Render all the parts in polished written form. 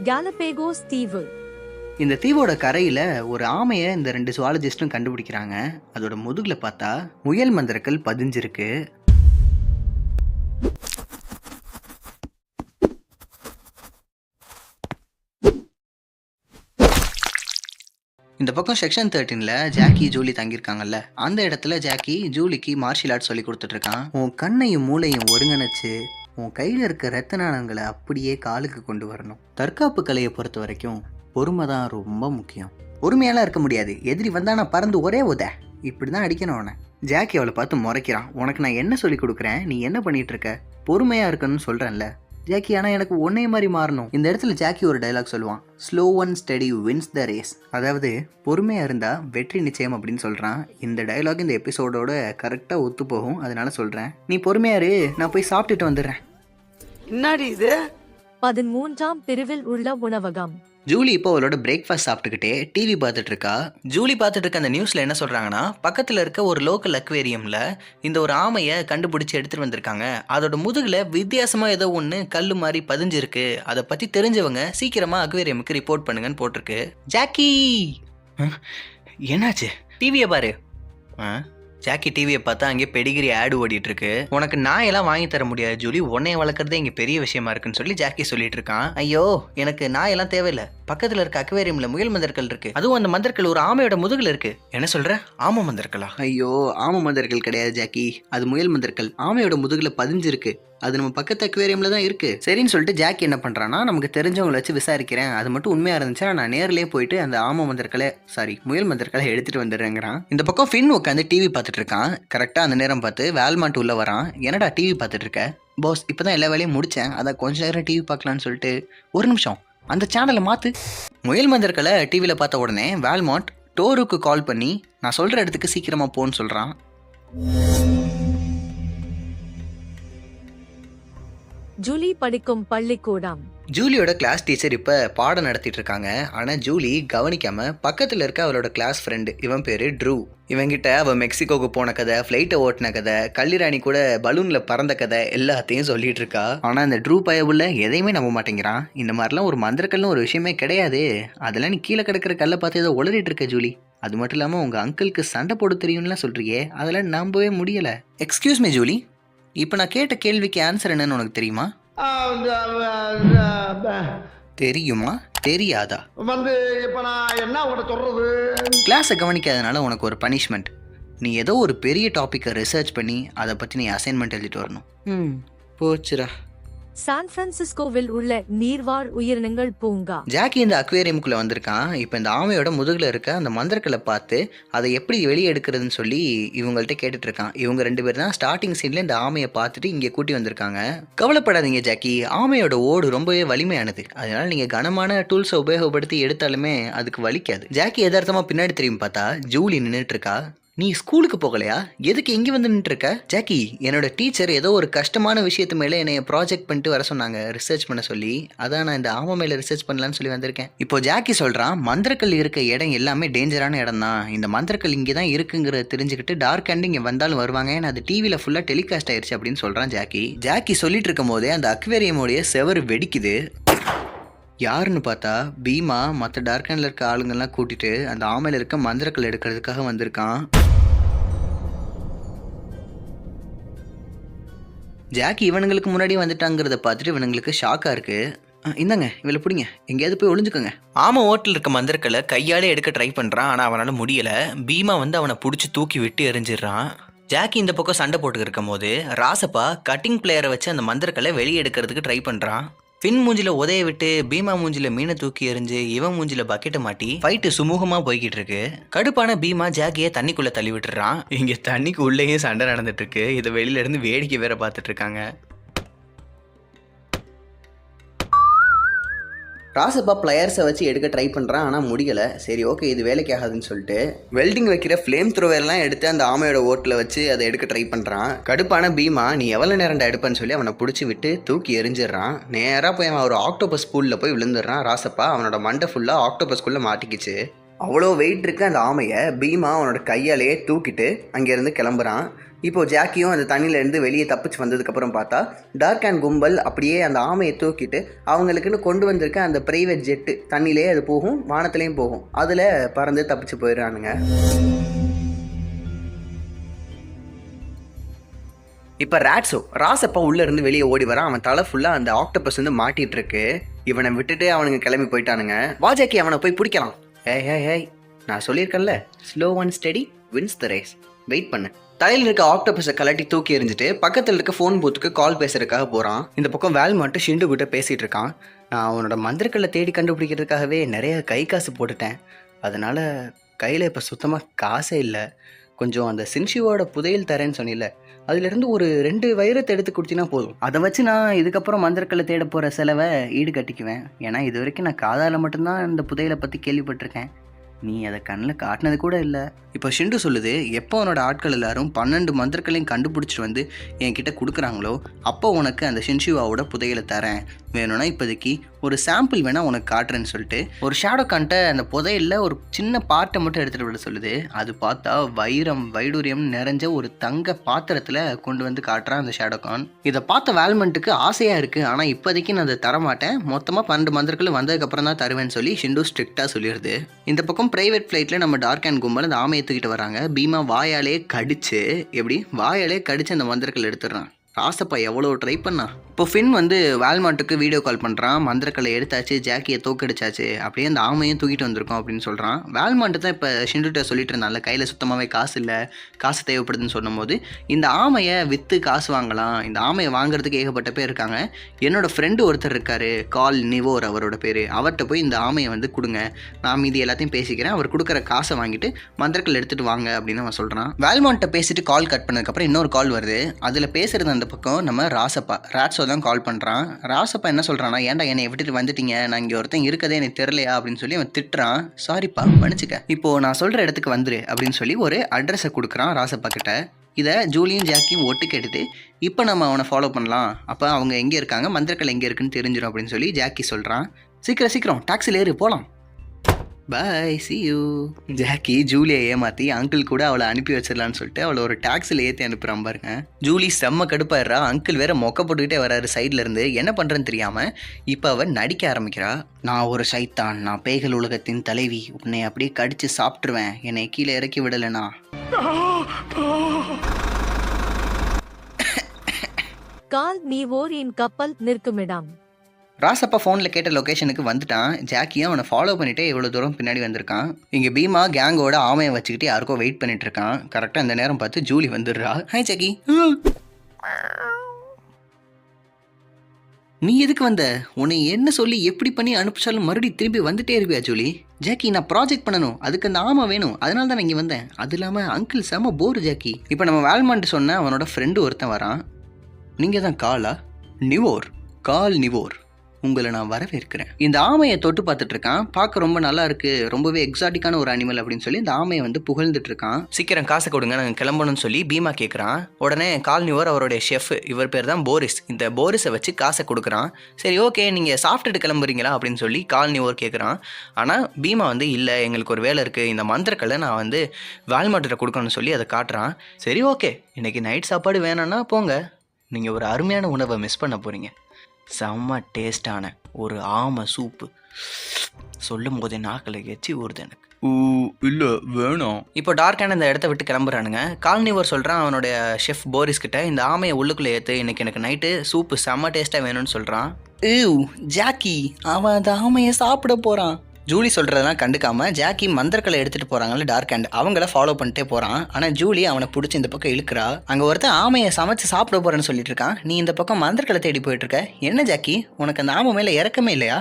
கேலபேகோஸ் தீவு. இந்த தீவோட கரையில ஒரு ஆமையை இந்த 2 சுவாலஜிஸ்டும் கண்டுபிடிக்கிறாங்க. அதோட முதுகுல பார்த்தா முயல் மந்திரக்கல் பதிஞ்சிருக்கு. இந்த பக்கம் செக்ஷன் 13ல ஜாக்கி ஜூலி தங்கியிருக்காங்கல்ல, அந்த இடத்துல ஜாக்கி ஜூலிக்கு மார்ஷியல் ஆர்ட்ஸ் சொல்லி கொடுத்துட்டு இருக்கான். உன் கண்ணையும் மூளையும் ஒருங்கிணைச்சு உன் கையில் இருக்க ரத்த நாணங்களை அப்படியே காலுக்கு கொண்டு வரணும். தற்காப்பு கலையை பொறுத்த வரைக்கும் பொறுமை தான் ரொம்ப முக்கியம். பொறுமையெல்லாம் இருக்க முடியாது, எதிரி வந்தா நான் பறந்து ஒரே உத இப்படி தான் அடிக்கணும் அவனை. ஜாக்கி அவளை பார்த்து முறைக்கிறான். உனக்கு நான் என்ன சொல்லி கொடுக்குறேன், நீ என்ன பண்ணிட்டு இருக்க? பொறுமையாக இருக்கணும்னு சொல்கிறேன்ல ஜாக்கி, ஆனால் எனக்கு ஒன்னே மாதிரி மாறணும். இந்த இடத்துல ஜாக்கி ஒரு டைலாக் சொல்லுவான், slow and steady wins the race. அதாவது பொறுமையாக இருந்தால் வெற்றி நிச்சயம் அப்படின்னு சொல்கிறான். இந்த டைலாக் இந்த எபிசோடோட கரெக்டாக ஒத்து போகும், அதனால சொல்கிறேன். நீ பொறுமையாரு, நான் போய் சாப்பிட்டுட்டு வந்துடுறேன். என்னடி இது? 13ஆம் பிரிவில் உள்ள உணவகம். ஜூலி இப்போ அவளோட பிரேக்ஃபாஸ்ட் சாப்பிட்டுக்கிட்டே டிவி பார்த்துட்டு இருக்கா. ஜூலி பார்த்துட்டு இருக்க அந்த நியூஸில் என்ன சொல்கிறாங்கன்னா, பக்கத்தில் இருக்க ஒரு லோக்கல் அக்வேரியமில் இந்த ஒரு ஆமையை கண்டுபிடிச்சி எடுத்துகிட்டு வந்திருக்காங்க. அதோட முதுகில் வித்தியாசமாக ஏதோ ஒன்று கல் மாதிரி பதிஞ்சிருக்கு. அதை பற்றி தெரிஞ்சவங்க சீக்கிரமாக அக்வேரியமுக்கு ரிப்போர்ட் பண்ணுங்கன்னு போட்டிருக்கு. ஜாக்கி என்னாச்சு? டிவியை பாரு. ஜாக்கி டிவியை பார்த்தா அங்கே பெடிகிரி ஆடு ஓடிட்டு இருக்கு. உனக்கு நாயெல்லாம் வாங்கி தர முடியாது ஜூலி, உன்னைய வளர்க்குறதே இங்கே பெரிய விஷயமா இருக்குன்னு சொல்லி ஜாக்கி சொல்லிட்டு இருக்கான். ஐயோ, எனக்கு நாயெல்லாம் தேவையில்லை. பக்கத்தில் இருக்க அக்வேரியம்ல முயல் மந்திரக்கல் இருக்கு. அதுவும் அந்த மந்திரக்கல் ஒரு ஆமையோட முதுகுல இருக்கு. என்ன சொல்ற? ஆமை மந்திரக்கலா? ஐயோ, ஆமை மந்திரக்கல் கிடையாது ஜாக்கி, அது முயல் மந்திரக்கல். ஆமையோட முதுகுல பதிஞ்சிருக்கு. அது நம்ம பக்கத்து அக்வேரியம்ல தான் இருக்கு. சரின்னு சொல்லிட்டு ஜாக்கி என்ன பண்றான்னா, நமக்கு தெரிஞ்சவங்களை வச்சு விசாரிக்கிறேன், அது மட்டும் உண்மையா இருந்துச்சா நான் நேர்லயே போயிட்டு அந்த ஆமை மந்திரக்கலை முயல் மந்திரக்கலை எடுத்துட்டு வந்துடுறேங்கிறான். இந்த பக்கம் ஃபின் உட்காந்து டிவி பார்த்துட்டு இருக்கான். கரெக்டா அந்த நேரம் பார்த்து வேல்மாண்ட் உள்ள வரான். என்னடா டிவி பார்த்துட்டு இருக்க? பாஸ், இப்பதான் எல்லா வேலையும் முடிச்சேன், அதான் கொஞ்ச நேரம் டிவி பார்க்கலான்னு சொல்லிட்டு. ஒரு நிமிஷம், அந்த சேனலை மாத்து. முயல் மந்திரக்கலை டிவியில பார்த்த உடனே வேல்மாண்ட் டோருக்கு கால் பண்ணி நான் சொல்ற இடத்துக்கு சீக்கிரமா போன்னு சொல்றான். ஜூலி படிக்கும் பள்ளிக்கூடம். ஜூலியோட கிளாஸ் டீச்சர் இப்போ பாடம் நடத்திட்டு இருக்காங்க. ஆனால் ஜூலி கவனிக்காம பக்கத்தில் இருக்க அவளோட கிளாஸ் ஃப்ரெண்டு, இவன் பேரு ட்ரூ. இவங்கிட்ட அவள் மெக்சிகோக்கு போன கதை, ஃப்ளைட்டை ஓட்டின கதை, கள்ளிராணி கூட பலூனில் பறந்த கதை எல்லாத்தையும் சொல்லிட்டு இருக்கா. ஆனால் இந்த ட்ரூ பயபுள்ள எதையுமே நம்ப மாட்டேங்கிறான். இந்த மாதிரிலாம் ஒரு மந்திரக்கல்னு ஒரு விஷயமே கிடையாது, அதெல்லாம் நீ கீழே கிடக்கிற கல்லை பார்த்து ஏதோ உளறிட்டு இருக்க ஜூலி. அது மட்டும் இல்லாமல் உங்கள் அங்கிளுக்கு சண்டை போட தெரியும்லாம் சொல்றியே, அதெல்லாம் நம்பவே முடியலை. எக்ஸ்கியூஸ் மீ ஜூலி, இப்போ நான் கேட்ட கேள்விக்கு ஆன்சர் என்னன்னு உனக்கு தெரியுமா? தெரியுமா தெரியாதா? இப்ப நான் என்ன உனக்கு சொல்றது? கிளாஸை கவனிக்காதனால உனக்கு ஒரு பனிஷ்மெண்ட். நீ ஏதோ ஒரு பெரிய டாப்பிக்கை ரிசர்ச் பண்ணி அதை பற்றி நீ அசைன்மெண்ட் எழுதிட்டு வரணும். போச்சுரா. சான் பிரான்சிஸ்கோவில் உள்ள நீர்வாழ் உயிரினங்கள் பூங்கா. ஜாக்கி இந்த அக்வேரியமுக்குள்ள வந்திருக்கான். இப்போ இந்த ஆமையோட முதுகுல இருக்க அந்த மந்திரக்கலை பார்த்து அதை எப்படி வெளியே எடுக்கிறதுன்னு சொல்லி இவங்கள்ட்ட கேட்டுட்டு இருக்கான். இவங்க 2 பேர் தான் ஸ்டார்டிங் சீன்ல இந்த ஆமையை பார்த்துட்டு இங்கே கூட்டி வந்திருக்காங்க. கவலைப்படாதீங்க ஜாக்கி, ஆமையோட ஓடு ரொம்பவே வலிமையானது, அதனால நீங்க கனமான டூல்ஸை உபயோகப்படுத்தி எடுத்தாலுமே அதுக்கு வலிக்காது. ஜாக்கி எதார்த்தமா பின்னாடி திரும்பி பார்த்தா ஜூலி நின்றுட்டு இருக்கா. நீ ஸ்கூலுக்கு போகலையா? எதுக்கு இங்கே வந்து நின்று இருக்க? ஜாக்கி, என்னோட டீச்சர் ஏதோ ஒரு கஷ்டமான விஷயத்து மேலே என்னை ப்ராஜெக்ட் பண்ணிட்டு வர சொன்னாங்க, ரிசர்ச் பண்ண சொல்லி. அதான் நான் இந்த ஆமை மேலே ரிசர்ச் பண்ணலான்னு சொல்லி வந்திருக்கேன். இப்போ ஜாக்கி சொல்கிறான், மந்திரக்கல் இருக்க இடம் எல்லாமே டேஞ்சரான இடம் தான். இந்த மந்திரக்கல் இங்கே தான் இருக்குங்கிறத தெரிஞ்சுக்கிட்டு டார்க் அண்ட் இங்கே வந்தாலும் வருவாங்க, ஏன்னா அது டிவியில் ஃபுல்லாக டெலிகாஸ்ட் ஆயிடுச்சு அப்படின்னு சொல்கிறான் ஜாக்கி. ஜாக்கி சொல்லிட்டு இருக்கும் போதே அந்த அக்வேரியமோடைய செவர் வெடிக்குது. யாருன்னு பார்த்தா பீமா மற்ற டார்கனில் இருக்க ஆளுங்கள்லாம் கூட்டிட்டு அந்த ஆமையில் இருக்க மந்திரக்கல் எடுக்கிறதுக்காக வந்திருக்கான். ஜாக்கி இவனுங்களுக்கு முன்னாடி வந்துட்டாங்கிறத பார்த்துட்டு இவனுங்களுக்கு ஷாக்காக இருக்கு. இந்தாங்க இவளை பிடிங்க, எங்கேயாவது போய் ஒளிஞ்சுக்கோங்க. ஆமை ஓட்டில் இருக்க மந்திரக்கலை கையாலே எடுக்க ட்ரை பண்ணுறான், ஆனால் அவனால் முடியலை. பீமா வந்து அவனை பிடிச்சி தூக்கி விட்டு எறிஞ்சிடுறான். ஜாக்கி இந்த பக்கம் சண்டை போட்டுக்கிட்டு இருக்கும் போது ராசப்பா கட்டிங் பிளேயரை வச்சு அந்த மந்திரக்கலை வெளியே எடுக்கிறதுக்கு ட்ரை பண்ணுறான். பின் மூஞ்சில உதைய விட்டு பீமா மூஞ்சில மீனை தூக்கி எறிஞ்சு இவன் மூஞ்சில பக்கெட்டை மாட்டி ஃபைட்டு சுமூகமா போய்கிட்டு இருக்கு. கடுப்பான பீமா ஜாக்கியை தண்ணிக்குள்ள தள்ளி விட்டுறான். இங்க தண்ணிக்கு உள்ளேயே சண்டை நடந்துட்டு இருக்கு. இதை வெளியில இருந்து வேடிக்கை வேற பார்த்துட்டு இருக்காங்க. ராசப்பா பிளேயர்ஸை வச்சு எடுக்க ட்ரை பண்ணுறான், ஆனால் முடியலை. சரி ஓகே, இது வேலைக்கு ஆகாதுன்னு சொல்லிட்டு வெல்டிங் வைக்கிற ஃப்ளேம் த்ரோவர்லாம் எடுத்து அந்த ஆமையோட ஓட்டில் வச்சு அதை எடுக்க ட்ரை பண்ணுறான். கடுப்பான பீமா நீ எவ்வளோ நேரம்டா எடுப்பேன்னு சொல்லி அவனை பிடிச்சி விட்டு தூக்கி எரிஞ்சிடறான். நேராக போய் அவன் ஒரு ஆக்டோபஸ் பூலில் போய் விழுந்துடுறான். ராசப்பா அவனோட மண்டை ஃபுல்லாக ஆக்டோபஸ்குள்ளே மாட்டிக்கிச்சு. அவ்வளோ வெயிட் இருக்கு அந்த ஆமையை பீமா அவனோட கையாலேயே தூக்கிட்டு அங்கேருந்து கிளம்புறான். இப்போ ஜாக்கியும் அந்த தண்ணியிலேருந்து வெளியே தப்பிச்சு வந்ததுக்கப்புறம் பார்த்தா டார்க் அண்ட் கும்பல் அப்படியே அந்த ஆமையை தூக்கிட்டு அவங்களுக்குன்னு கொண்டு வந்திருக்க அந்த ப்ரைவேட் ஜெட்டு தண்ணியிலே அது போகும், வானத்துலேயும் போகும், அதில் பறந்து தப்பிச்சு போயிடுறானுங்க. இப்போ ராசப்பா உள்ளேருந்து வெளியே ஓடி வரான். அவன் தலை ஃபுல்லாக அந்த ஆக்டோபஸ் வந்து மாட்டிகிட்டு இருக்கு. இவனை விட்டுட்டு அவனுங்க கிளம்பி போயிட்டானுங்க. வாஜாக்கி அவனை போய் பிடிக்கலாம். ஏய் நான் சொல்லியிருக்கேன்ல, slow and steady wins the race. Wait பண்ணு. தலையில் இருக்க ஆக்டோபஸை கலட்டி தூக்கி எறிஞ்சிட்டு பக்கத்தில் இருக்க ஃபோன் பூத்துக்கு கால் பேசுறதுக்காக போகிறான். இந்த பக்கம் வேல்மாட்டு ஷிண்டு கிட்ட பேசிகிட்டு இருக்கான். நான் அவனோட மந்திரக்கல்லை தேடி கண்டுபிடிக்கிறதுக்காகவே நிறைய கை காசு போட்டுட்டேன், அதனால் கையில் இப்போ சுத்தமாக காசே இல்லை. கொஞ்சம் அந்த சின்ஷியோட புதையல் தரேன்னு சொன்னில்ல, அதுலேருந்து ஒரு 2 வைரத்தை எடுத்து கொடுத்தினா போதும். அதை வச்சு நான் இதுக்கப்புறம் மந்திரக்கல்லை தேட போகிற செலவை ஈடு கட்டிக்குவேன். ஏன்னா இது வரைக்கும் நான் காதால் மட்டும்தான் இந்த புதையலை பற்றி கேள்விப்பட்டிருக்கேன், நீ அதை கண்ணில் காட்டினது கூட இல்லை. இப்போ ஷிண்டு சொல்லுது, எப்போ அவனோட ஆட்கள் எல்லாரும் 12 மந்திரக்களையும் கண்டுபிடிச்சிட்டு வந்து என்கிட்ட கொடுக்குறாங்களோ அப்போ உனக்கு அந்த ஷின்ஷிவாவோட புதையலை தரேன், வேணும்னா இப்போதைக்கு ஒரு சாம்பிள் வேணால் உனக்கு காட்டுறேன்னு சொல்லிட்டு ஒரு ஷேடோ கான்ட்ட அந்த புதையலில் ஒரு சின்ன பார்ட்டை மட்டும் எடுத்துகிட்டு விட சொல்லுது. அது பார்த்தா வைடூரியம் நிறைஞ்ச ஒரு தங்க பாத்திரத்தில் கொண்டு வந்து காட்டுறான் அந்த ஷேடோ கான். இதை பார்த்த வேல்மெண்ட்டுக்கு ஆசையாக இருக்குது, ஆனால் இப்போதைக்கு நான் அதை தரமாட்டேன், மொத்தமாக 12 மந்திரக்கள் வந்ததுக்கப்புறம் தான் தருவேன்னு சொல்லி ஷிண்டு ஸ்ட்ரிக்டாக சொல்லிடுது. இந்த பக்கம் ப்ரைவேட் ஃப்ளைட்டில் நம்ம டார்க் அண்ட் கும்பல் அந்த ஆமையை தூக்கிட்டு வராங்க. பீமா வாயாலே கடிச்சு அந்த மந்திரக்கல் எடுத்துடுறான். ராசப்பா எவ்வளோ ட்ரை பண்ணா. இப்போ ஃபின் வந்து வேல்மார்ட்டுக்கு வீடியோ கால் பண்ணுறான். மந்திரக்கல்லை எடுத்தாச்சு, ஜாக்கியை தோக்கடிச்சாச்சு, அப்படியே அந்த ஆமையும் தூக்கிட்டு வந்திருக்கோம் அப்படின்னு சொல்கிறான். வேல்மார்ட்டு தான் இப்போ ஷிண்டுகிட்ட சொல்லிட்டு இருந்தால கையில் சுத்தமாகவே காசு இல்லை, காசு தேவைப்படுதுன்னு சொன்னபோது இந்த ஆமையை விற்று காசு வாங்கலாம், இந்த ஆமையை வாங்குறதுக்கு ஏகப்பட்ட பேர் இருக்காங்க, என்னோடய ஃப்ரெண்டு ஒருத்தர் இருக்கார் கால் நிவோர் அவரோட பேர், அவர்கிட்ட போய் இந்த ஆமையை வந்து கொடுங்க, நான் மீதி எல்லாத்தையும் பேசிக்கிறேன், அவர் கொடுக்குற காசை வாங்கிட்டு மந்திரக்கல் எடுத்துகிட்டு வாங்க அப்படின்னு அவன் சொல்கிறான். வேல்மார்ட்டை பேசிட்டு கால் கட் பண்ணதுக்கப்புறம் இன்னொரு கால் வருது. அதில் பேசுகிறது அந்த பக்கம் நம்ம ராட்ஸோ தான் கால் பண்ணுறான். ராசப்பா என்ன சொல்கிறான்னா, ஏன்டா என்னை விட்டுட்டு வந்துட்டீங்க, நான் இங்கே ஒருத்தன் இருக்கதே எனக்கு தெரியலையா அப்படின்னு சொல்லி அவன் திட்டுறான். சாரிப்பா மன்னிச்சுக்க, இப்போது நான் சொல்கிற இடத்துக்கு வந்துரு அப்படின்னு சொல்லி ஒரு அட்ரஸை கொடுக்குறான் ராசப்பா கிட்ட. இதை ஜூலியும் ஜாக்கியும் ஒட்டு கேட்டுட்டு இப்போ நம்ம அவனை ஃபாலோ பண்ணலாம், அப்போ அவங்க எங்கே இருக்காங்க, மந்திரக்கல் எங்கே இருக்குன்னு தெரிஞ்சிடும் அப்படின்னு சொல்லி ஜாக்கி சொல்கிறான். சீக்கிரம் டாக்ஸியில் ஏறு போகலாம். பாய் see you. ஜாக்கி ஜூலியை ஏமாற்றி அங்கிள் கூட அவளை அனுப்பி வச்சிடலான்னு சொல்லிட்டு அவளை ஒரு டாக்ஸியில் ஏற்றி அனுப்புகிறான் பாருங்க. ஜூலி செம்ம கடுப்பாயிடுறா. அங்கிள் வேற மொக்க போட்டுக்கிட்டே வராரு சைட்ல இருந்து. என்ன பண்ணுறேன்னு தெரியாமல் இப்போ அவன் நடிக்க ஆரம்பிக்கிறா. நான் ஒரு சைத்தான், நான் பேய்கள் உலகத்தின் தலைவி, உன்னை அப்படியே கடிச்சு சாப்பிட்ருவேன், என்னை கீழே இறக்கி விடலைனா. கால் நீவோரின் கப்பல் நிற்குமிடம். ராசப்பா ஃபோனில் கேட்ட லொக்கேஷனுக்கு வந்துட்டான். ஜாக்கியும் அவனை ஃபாலோ பண்ணிவிட்டு இவ்வளோ தூரம் பின்னாடி வந்திருக்கான். இங்கே பீமா கேங்கோட ஆமையை வச்சுக்கிட்டு யாருக்கோ வெயிட் பண்ணிட்டு இருக்கான். கரெக்டாக இந்த நேரம் பார்த்து ஜூலி வந்துடுறா. ஹாய் ஜாக்கி, நீ எதுக்கு வந்த? உன்னை என்ன சொல்லி எப்படி பண்ணி அனுப்பிச்சாலும் மறுபடியும் திரும்பி வந்துட்டே இருப்பியா ஜூலி? ஜாக்கி, நான் ப்ராஜெக்ட் பண்ணணும், அதுக்கு அந்த ஆமை வேணும், அதனால தான் நான் இங்கே வந்தேன். அது இல்லாமல் அங்கிள் செம போர் ஜாக்கி. இப்போ நம்ம வேல்மான்ட்டு சொன்ன அவனோட ஃப்ரெண்டு ஒருத்தன் வரான். நீங்கள் தான் கால் நிவோர், உங்களை நான் வரவேற்கிறேன். இந்த ஆமையை தொட்டு பார்த்துட்டு இருக்கான். பார்க்க ரொம்ப நல்லா இருக்கு, ரொம்பவே எக்ஸாட்டிக்கான ஒரு அனிமல் அப்படின்னு சொல்லி இந்த ஆமையை வந்து புகழ்ந்துட்டு இருக்கான். சீக்கிரம் காசை கொடுங்க, நாங்கள் கிளம்பணும்னு சொல்லி பீமா கேட்குறான். உடனே கால்னிவர் அவருடைய ஷெஃப், இவர் பேர் தான் போரிஸ், இந்த போரிஸை வச்சு காசை கொடுக்குறான். சரி ஓகே, நீங்கள் சாப்பிட்டுட்டு கிளம்புறீங்களா அப்படின்னு சொல்லி கால்னிவர் கேட்குறான். ஆனால் பீமா வந்து இல்லை, எங்களுக்கு ஒரு வேலை இருக்குது, இந்த மந்திரக்கல்லை நான் வந்து வேல்மார்ட்டில் கொடுக்கணும்னு சொல்லி அதை காட்டுறான். சரி ஓகே, இன்னைக்கு நைட் சாப்பாடு வேணான்னா போங்க, நீங்கள் ஒரு அருமையான உணவை மிஸ் பண்ண போகிறீங்க. செம்ம டேஸ்டான ஒரு ஆமை சூப்பு, சொல்லும் போதே நாக்கில் எச்சி ஊறுது எனக்கு. இல்லை வேணும். இப்போ டார்க்கான இந்த இடத்த விட்டு கிளம்புறானுங்க. கால்னிவர் சொல்கிறான் அவனுடைய ஷெஃப் போரிஸ் கிட்ட, இந்த ஆமையை உள்ளுக்குள்ளே ஏற்று, இன்னைக்கு எனக்கு நைட்டு சூப்பு செம்ம டேஸ்ட்டாக வேணும்னு சொல்கிறான். ஜாக்கி, அவன் அந்த ஆமையை சாப்பிட போகிறான். ஜூலி சொல்கிறதெல்லாம் கண்டுக்காமல் ஜாக்கி மந்திரக்கலை எடுத்துகிட்டு போகிறாங்கல்ல டார்க் ஹேண்ட், அவங்கள ஃபாலோ பண்ணிட்டே போகிறான். ஆனால் ஜூலி அவனை பிடிச்சி இந்த பக்கம் இழுக்கிறா. அங்கே ஒருத்தன் ஆமையை சமைச்சு சாப்பிட போகிறேன்னு சொல்லிட்டு இருக்கான். நீ இந்த பக்கம் மந்திரக்கலை தேடி போயிட்டுருக்க, என்ன ஜாக்கி உனக்கு அந்த ஆமை மேலே இறக்கமே இல்லையா?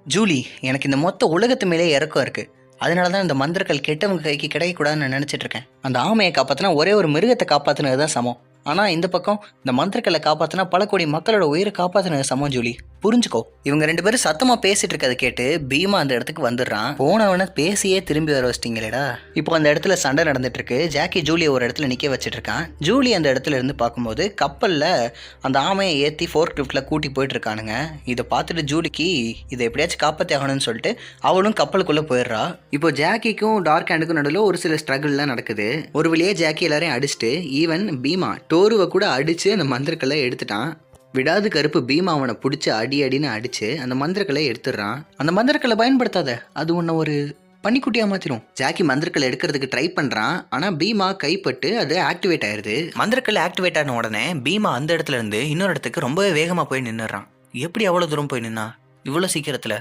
ஜூலி, எனக்கு இந்த மொத்த உலகத்து மேலே இறக்கம் இருக்குது, அதனால தான் இந்த மந்திரக்கல் கெட்டவங்க கைக்கு கிடைக்கக்கூடாதுன்னு நான் நினச்சிட்டு இருக்கேன். அந்த ஆமையை காப்பாற்றினா ஒரே ஒரு மிருகத்தை காப்பாற்றினது தான் சமம், ஆனால் இந்த பக்கம் இந்த மந்திரக்கல்லை காப்பாற்றினா பல கோடி மக்களோட உயிரை காப்பாற்றினது சமம் ஜூலி. புரிஞ்சுக்கோ. இவங்க 2 பேரும் சத்தமா பேசிட்டு இருக்கதை கேட்டு பீமா அந்த இடத்துக்கு வந்துடுறான். போனவன பேசியே திரும்பி வர வச்சிட்டீங்களேடா. இப்போ அந்த இடத்துல சண்டை நடந்துட்டு இருக்கு. ஜாக்கி ஜூலியை ஒரு இடத்துல நிக்க வச்சிட்டு இருக்கான். ஜூலி அந்த இடத்துல இருந்து பார்க்கும்போது கப்பல்ல அந்த ஆமையை ஏற்றி ஃபோர்க் லிஃப்ட்ல கூட்டி போயிட்டு இருக்கானுங்க. இதை பார்த்துட்டு ஜூலிக்கு இதை எப்படியாச்சும் காப்பாற்றி ஆகணும்னு சொல்லிட்டு அவளும் கப்பலுக்குள்ள போயிடுறா. இப்போ ஜாக்கிக்கும் டார்க் ஹேண்டுக்கும் நடுவில் ஒரு சில ஸ்ட்ரகிள்லாம் நடக்குது. ஒரு வழியே ஜாக்கி எல்லாரையும் அடிச்சுட்டு ஈவன் பீமா டோருவை கூட அடிச்சு அந்த மந்திரக்கல்லை எடுத்துட்டான். விடாது கருப்பு பீமா அவனை பிடிச்சி அடின்னு அடிச்சு அந்த மந்திரக்கல்லை எடுத்துடுறான். அந்த மந்திரக்கல்லை பயன்படுத்தாத, அது உன்னை ஒரு பன்னிக்குட்டியா மாத்திரும். ஜாக்கி மந்திரக்கல்லை எடுக்கிறதுக்கு ட்ரை பண்றான். ஆனா பீமா கைப்பட்டு அது ஆக்டிவேட் ஆயிருது. மந்திரக்கல் ஆக்டிவேட் ஆன உடனே பீமா அந்த இடத்துல இருந்து இன்னொரு இடத்துக்கு ரொம்பவே வேகமா போய் நின்னுறான். எப்படி அவ்வளவு தூரம் போய் நின்னா இவ்வளவு சீக்கிரத்துல?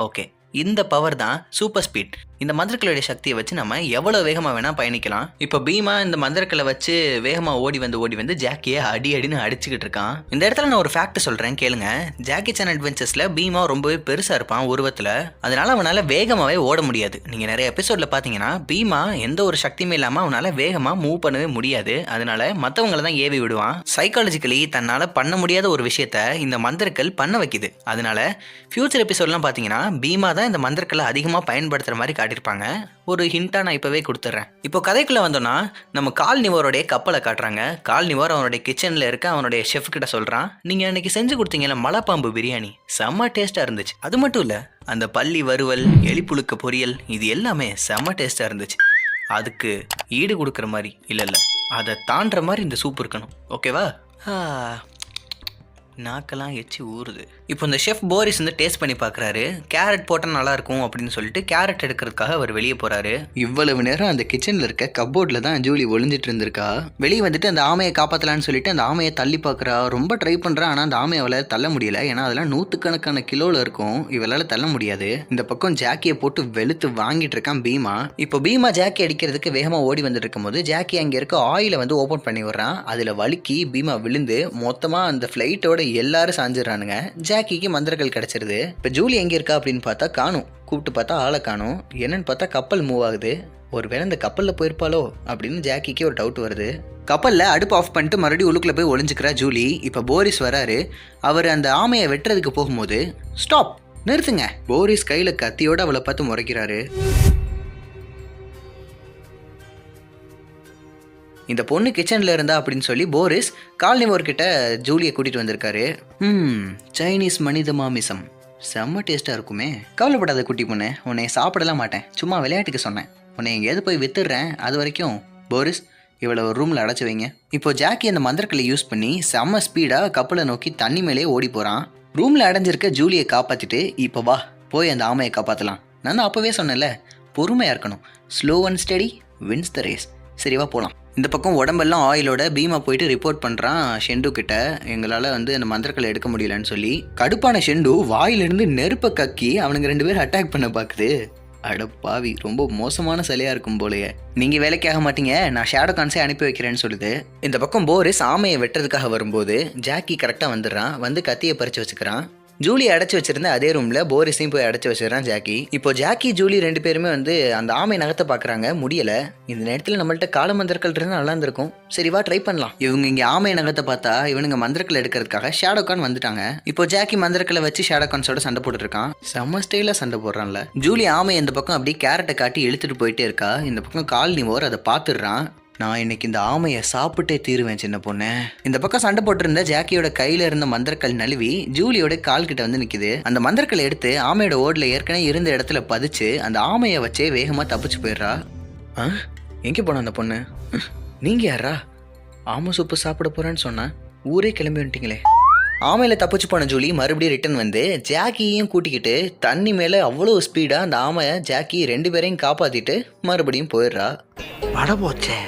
ஓகே, இந்த பவர் தான் சூப்பர் ஸ்பீட். இந்த மந்திரக்கல்லுடைய சக்தியை வச்சு நம்ம எவ்வளவு வேகமா வேணா பயணிக்கலாம். இப்போ பீமா இந்த மந்திரக்கல்லை வச்சு வேகமா ஓடி வந்து ஜாக்கியை அடின்னு அடிச்சுக்கிட்டு இருக்கான். இந்த இடத்துல நான் ஒரு ஃபேக்ட் சொல்றேன் கேளுங்க. ஜாக்கி சான் அட்வென்ச்சர்ஸ்ல பீமா ரொம்பவே பெருசா இருப்பான் உருவத்துல. அதனால அவனால வேகமாவே ஓட முடியாது. நீங்க நிறைய எபிசோட்ல பாத்தீங்கன்னா பீமா எந்த ஒரு சக்தியுமே இல்லாம அவனால வேகமா மூவ் பண்ணவே முடியாது. அதனால மத்தவங்களை தான் ஏவி விடுவான். சைக்காலஜிக்கலி தன்னால பண்ண முடியாத ஒரு விஷயத்த இந்த மந்திரக்கல் பண்ண வைக்குது. அதனால ஃபியூச்சர் எபிசோட்லாம் பாத்தீங்கன்னா பீமா தான் இந்த மந்திரக்கல்லை அதிகமா பயன்படுத்துற மாதிரி காட்டியிருப்பாங்க. ஒரு ஹிண்டா நான் இப்பவே கொடுத்துட்றேன். இப்போ கதைக்குள்ள வந்தோம்னா நம்ம கால் நிவோருடைய கப்பலை காட்டுறாங்க. கால் நிவோர் அவனுடைய கிச்சன்ல இருக்க அவனுடைய ஷெஃப் கிட்ட சொல்றான், நீங்க அன்னைக்கு செஞ்சு கொடுத்தீங்கல்ல மலைப்பாம்பு பிரியாணி செம்ம டேஸ்டா இருந்துச்சு. அது மட்டும் இல்ல, அந்த பல்லி வறுவல், எலிப்புழுக்க பொரியல், இது எல்லாமே செம்ம டேஸ்டா இருந்துச்சு. அதுக்கு ஈடு கொடுக்குற மாதிரி இல்ல அதை தாண்டுற மாதிரி இந்த சூப் இருக்கணும். ஓகேவா? நாக்கெல்லாம் எச்சி ஊறுது. இப்போ இந்த ஷெஃப் போரிஸ் வந்து டேஸ்ட் பண்ணி பார்க்குறாரு. கேரட் போட்டால் நல்லா இருக்கும் அப்படின்னு சொல்லிட்டு கேரட் எடுக்கிறதுக்காக அவர் வெளியே போறாரு. இவ்வளவு நேரம் அந்த கிச்சனில் இருக்க கப்போர்டில் தான் ஜூலி ஒளிஞ்சிட்டு இருந்திருக்கா. வெளியே வந்துட்டு அந்த ஆமையை காப்பாற்றலான்னு சொல்லிட்டு அந்த ஆமையை தள்ளி பார்க்குறா. ரொம்ப ட்ரை பண்ணுறா. ஆனால் அந்த ஆமையை அவளால் தள்ள முடியல. ஏன்னா அதெல்லாம் 100கணக்கான கிலோவில் இருக்கும். இவளால் தள்ள முடியாது. இந்த பக்கம் ஜாக்கியை போட்டு வெளுத்து வாங்கிட்டு இருக்கான் பீமா. இப்போ பீமா ஜாக்கி அடிக்கிறதுக்கு வேகமாக ஓடி வந்துட்டு இருக்கும்போது ஜாக்கி அங்கே இருக்க ஆயிலை வந்து ஓப்பன் பண்ணி விடுறான். அதில் வழுக்கி பீமா விழுந்து மொத்தமாக அந்த ஃப்ளைட்டோட எல்லாரும் சாஞ்சிடறானுங்க. ஜாக்கிக்கு மந்திரக்கல் கிடைச்சிருது. இப்போ ஜூலி எங்கே இருக்கா அப்படின்னு பார்த்தா காணும். கூப்பிட்டு பார்த்தா ஆளை காணும். என்னன்னு பார்த்தா கப்பல் மூவ் ஆகுது. ஒருவேளை இந்த கப்பலில் போயிருப்பாளோ அப்படின்னு ஜாக்கிக்கு ஒரு டவுட் வருது. கப்பலில் அடுப்பு ஆஃப் பண்ணிட்டு மறுபடியும் உள்ளுக்குள்ளே போய் ஒளிஞ்சுக்கிறா ஜூலி. இப்போ போரிஸ் வராரு. அவர் அந்த ஆமையை வெட்டுறதுக்கு போகும்போது ஸ்டாப், நிறுத்துங்க. போரிஸ் கையில் கத்தியோடு அவளை பார்த்து முறைக்கிறாரு. இந்த பொண்ணு கிச்சனில் இருந்தா அப்படின்னு சொல்லி போரிஸ் கால்னிவோர்கிட்ட ஜூலியை கூட்டிகிட்டு வந்திருக்காரு. சைனீஸ் மனித மாமிசம் செம்ம டேஸ்ட்டாக இருக்குமே. கவலைப்படாத குட்டி பொண்ணு, உன்னை சாப்பிடலாம் மாட்டேன், சும்மா விளையாட்டுக்கு சொன்னேன். உன்னை எங்கேயாவது போய் வித்துடுறேன். அது வரைக்கும் போரிஸ் இவ்வளோ ஒரு ரூமில் அடைச்சி வைங்க. இப்போ ஜாக்கி அந்த மந்திரக்கல்லை யூஸ் பண்ணி செம்ம ஸ்பீடாக கப்பலை நோக்கி தண்ணி மேலே ஓடி போகிறான். ரூமில் அடைஞ்சிருக்க ஜூலியை காப்பாற்றிட்டு இப்போ வா போய் அந்த ஆமையை காப்பாற்றலாம். நான் தான் அப்போவே சொன்னேன்ல, பொறுமையாக இருக்கணும். Slow and steady wins the race. சரிவா போகலாம். இந்த பக்கம் உடம்பெல்லாம் ஆயிலோட பீமா போயிட்டு ரிப்போர்ட் பண்ணுறான் ஷெண்டு கிட்ட. எங்களால் வந்து அந்த மந்திரக்கல்லை எடுக்க முடியலன்னு சொல்லி. கடுப்பான ஷெண்டு வாயிலிருந்து நெருப்பை கக்கி அவனுங்க 2 பேரும் அட்டாக் பண்ண பார்க்குது. அடப்பாவி, ரொம்ப மோசமான சிலையாக இருக்கும் போலையே. நீங்கள் வேலைக்கு ஆக மாட்டீங்க, நான் ஷேடோ கான்ஸே அனுப்பி வைக்கிறேன்னு சொல்லுது. இந்த பக்கம் போரிஸ் ஆமையை வெட்டுறதுக்காக வரும்போது ஜாக்கி கரெக்டாக வந்துடுறான். வந்து கத்தியை பறித்து வச்சுக்கிறான். ஜூலி அடைச்சி வச்சிருந்த அதே ரூமில் போரிஸையும் போய் அடைச்சி வச்சிடறான் ஜாக்கி. இப்போ ஜாக்கி ஜூலி 2 பேருமே வந்து அந்த ஆமை நகத்தை பார்க்குறாங்க. முடியலை. இந்த நேரத்தில் நம்மள்ட்ட கால மந்திரக்கல் இருந்தால் நல்லா இருந்திருக்கும். சரிவா ட்ரை பண்ணலாம். இவங்க இங்கே ஆமை நகத்தை பார்த்தா இவனுங்க மந்திரக்கல் எடுக்கிறதுக்காக ஷேடோகான் வந்துட்டாங்க. இப்போ ஜாக்கி மந்திரக்கலை வச்சு ஷேடோகான்ஸோட சண்டை போட்டுட்டு இருக்கான். செம்ம ஸ்டைலாக சண்டை போடுறான்ல. ஜூலி ஆமை இந்த பக்கம் அப்படியே கேரட்டை காட்டி இழுத்துட்டு போயிட்டே இருக்கா. இந்த பக்கம் கால்னிவோர் அதை பார்த்துடுறான். நான் இன்னைக்கு இந்த ஆமையை சாப்பிட்டே தீருவேன் சின்ன பொண்ணு. இந்த பக்கம் சண்டை போட்டிருந்த ஜாக்கியோட கையில இருந்த மந்திரக்கல் நழுவி ஜூலியோட கால் கிட்ட வந்து நிக்குது. அந்த மந்திரக்கல் எடுத்து ஆமையோட ஓடல ஏற்கனவே இருந்த இடத்துல பதிச்சு அந்த ஆமையை வச்சே வேகமா தப்பிச்சு போயிடுறா. எங்க போன அந்த பொண்ணு? நீங்க யாரா? ஆமை சூப்பு சாப்பிட போறேன்னு சொன்னா ஊரே கிளம்பி வந்துட்டீங்களே. ஆமையில தப்பிச்சு போன ஜூலி மறுபடியும் ரிட்டர்ன் வந்து ஜாக்கியையும் கூட்டிக்கிட்டு தண்ணி மேல அவ்வளோ ஸ்பீடா அந்த ஆமை ஜாக்கி 2 பேரையும் காப்பாத்திட்டு மறுபடியும் போயிடுறா. பட போச்சே.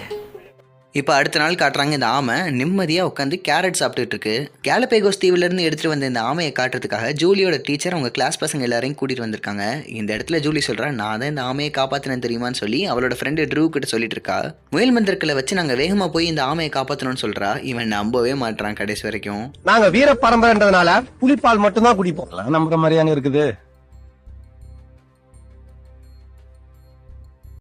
இப்போ அடுத்த நாள் காட்டுறாங்க. இந்த ஆமை நிம்மதியாக உட்காந்து கேரட் சாப்பிட்டுட்டு இருக்கு. கேலபேகோஸ் தீவிலேருந்து எடுத்துகிட்டு வந்த இந்த ஆமையை காட்டுறதுக்காக ஜூலியோட டீச்சர் அவங்க கிளாஸ் பசங்க எல்லாரையும் கூட்டிகிட்டு வந்திருக்காங்க. இந்த இடத்துல ஜூலி சொல்கிறா, நான் தான் இந்த ஆமையை காப்பாற்றினேன் தெரியுமான்னு சொல்லி அவளோட ஃப்ரெண்டு ட்ரூ கிட்ட சொல்லிட்டு இருக்கா. முயல் மந்திரக்கலை வச்சு நாங்கள் வேகமாக போய் இந்த ஆமையை காப்பாற்றணும்னு சொல்கிறா. இவன் நம்பவே மாட்டான் கடைசி வரைக்கும். நாங்கள் வீர பரம்பரைன்றதுனால புலிப்பால் மட்டும்தான் குடிப்போம். நம்புற மாதிரியானு இருக்குது.